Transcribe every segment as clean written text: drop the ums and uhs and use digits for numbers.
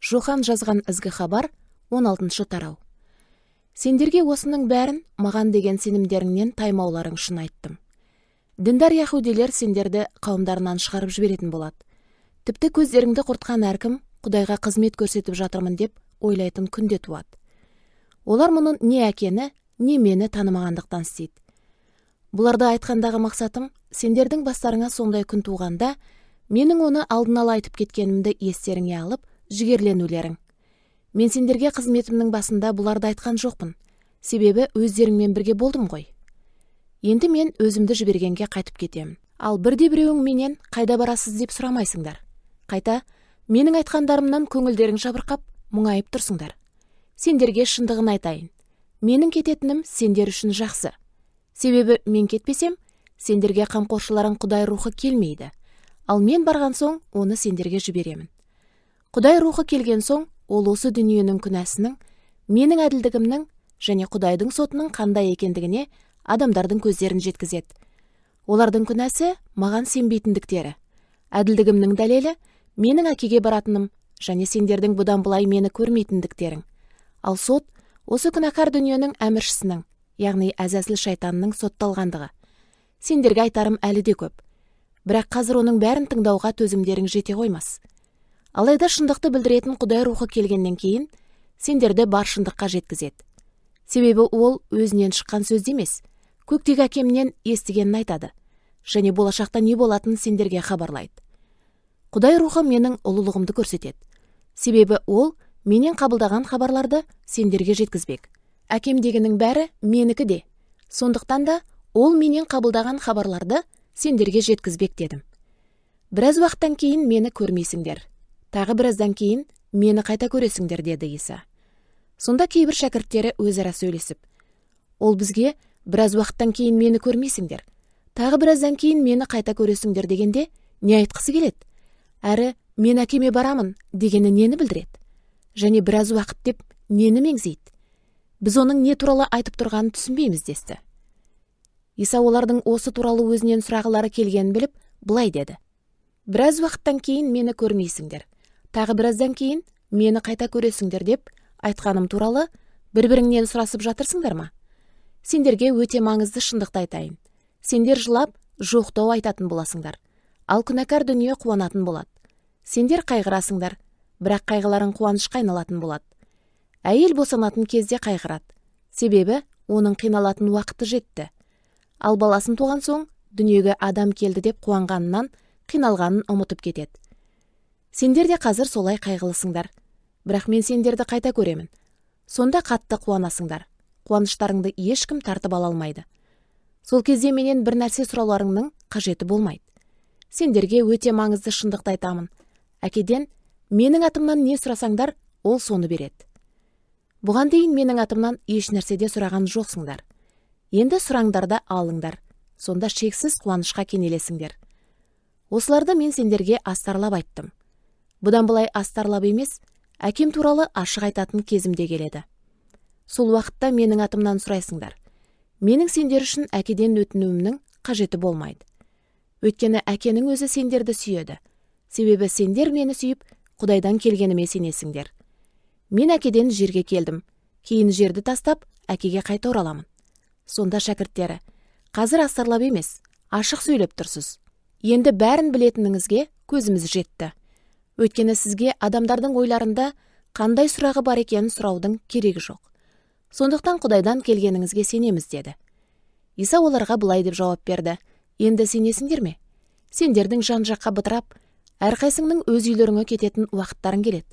Жохан жазған ізгі хабар 16 тарау. Сендерге осының бәрін маған деген сенімдеріңнен таймауларың үшін айттым. Діндар яһудилер сендерді қауымдарынан шығарып жіберетін болады. Тіпті көздеріңді құртқан әркім Құдайға қызмет көрсетіп жатырмын деп ойлайтын күнде туады. Олар мұның не әкені, не мені танымағандықтан істейді. Бұларды айтқандағы мақсатым, сендердің бастарыңа сондай күн туғанда, менің оны алдын ала айтып кеткенімді естеріңе алып, жігерленулерің. Мен сендерге қызметімнің басында бұларды айтқан жоқпын, себебі өздеріңмен бірге болдым ғой. Енді мен өзімді жібергенге қайтып кетемін. Ал бірде-біреуің менен қайда барасыз деп сұрамайсыңдар. Қайта, менің айтқандарымнан көңілдерің жабырқап, мұңайып тұрсыңдар. Сендерге шындығын айтайын. Менің кететінім сендер үшін жақсы. Себебі мен кетпесем, сендерге қамқоршыларың Құдай рухы келмейді. Ал мен барған соң, оны сендерге жіберемін. Құдай рухы келген соң, ол осы дүниенің күнәсінің, менің әділдігімнің және Құдайдың сотының қандай екендігіне адамдардың көздерін жеткізеді. Олардың күнәсі маған сенбейтіндіктері. Әділдігімнің дәлелі менің әкеге баратыным және сендердің бұдан былай мені көрмейтіндіктерің. Ал сот осы күнәкар дүниенің әміршісінің, яғни әзәзіл шайтанның сотталғандығы. Сендерге айтарым әлі де көп. Бірақ қазір оның бәрін тыңдауға төзімдерің жете қоймас. Алайда шындықты білдіретін Құдай рухы келгеннен кейін, сендерді бар шындыққа жеткізеді. Себебі ол өзінен шыққан сөзді емес, көктегі әкемнен естігенін айтады, және болашақта не болатынын сендерге хабарлайды. Құдай рухы менің ұлылығымды көрсетеді. Себебі ол менен қабылдаған хабарларды сендерге жеткізбек. Әкем дегеннің бәрі менікі де. Сондықтан да ол менен қабылдаған хабарларды сендерге жеткізбек дедім. Біраз уақыттан кейін мені көрмейсіңдер. Тағы біраздан кейін мені қайта көресіңдер, деді Иса. Сонда кейбір шәкірттері өзара сөйлесіп, ол бізге біраз уақыттан кейін мені көрмейсіңдер, тағы біраздан кейін мені қайта көресіңдер дегенде не айтқысы келеді? Әрі мен әкеме барамын дегені нені білдіреді? Және біраз уақыт деп нені меңзейді? Біз оның не туралы айтып тұрғанын түсінбейміз десті. Иса олардың осы туралы өзінен сұрағылары келгенін біліп, былай деді. Біраз уақыттан кейін мені көрмейсіңдер, тағы біраздан кейін мені қайта көресіңдер деп айтқаным туралы бір-біріңнен сұрасып жатырсыңдар ма? Сендерге өте маңызды шындықты айтайын. Сендер жылап, жоқтау айтатын боласыңдар. Ал күнәкар дүние қуанатын болады. Сендер қайғырасыңдар, бірақ қайғыларың қуанышқа айналатын болады. Әйел босанатын кезде қайғырады, себебі оның қиналатын уақыты жетті. Ал баласын туған соң, дүниеге адам келді деп қуанғанынан қиналғанын ұмытып кетеді. Сендер де қазір солай қайғылысыңдар, бірақ мен сендерді қайта көремін. Сонда қатты қуанасыңдар. Қуаныштарыңды ешкім тартып ала алмайды. Сол кезде менен бір нәрсе сұрауларыңның қажеті болмайды. Сендерге өте маңызды шындықты айтамын. Әкеден менің атымнан не сұрасаңдар, ол соны береді. Бұған дейін менің атымнан еш нәрседе сұраған жоқсыңдар. Енді сұраңдар да алыңдар. Сонда шексіз қуанышқа кенелесіңдер. Осыларды мен сендерге астарлап айттым. Бұдан былай астарлап емес, әкем туралы ашық айтатын кезімде келеді. Сол уақытта менің атымнан сұрайсыңдар. Менің сендер үшін әкеден өтінуімнің қажеті болмайды. Өйткені әкенің өзі сендерді сүйеді. Себебі сендер мені сүйіп, Құдайдан келгеніме сенесіңдер. Мен әкеден жерге келдім. Кейін жерді тастап, әкеге қайта ораламын. Сонда шәкірттері, қазір астарлап емес, ашық сөйлеп тұрсыз. Енді бәрін білетініңізге көзіміз жетті. Өйткені сізге адамдардың ойларында қандай сұрағы бар екенін сұраудың керегі жоқ. Сондықтан Құдайдан келгеніңізге сенеміз, деді. Иса оларға былай деп жауап берді. Енді сенесіңдер ме? Сендердің жан-жаққа бытырап, әрқайсыңның өз үйлеріңе кететін уақыттарың келеді.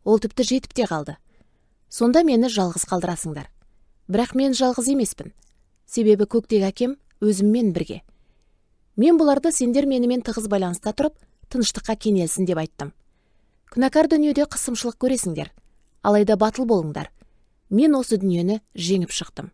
Ол тіпті жетіп те қалды. Сонда мені жалғыз қалдырасыңдар. Бірақ мен жалғыз емеспін. Себебі көктегі әкем өзіммен бірге. Мен бұларды сендер менімен тығыз байланыста тұрып, тыныштыққа кенелсін деп айттым. Күнәкар дүниеде қысымшылық көресіңдер. Алайда батыл болыңдар. Мен осы дүниені жеңіп шықтым.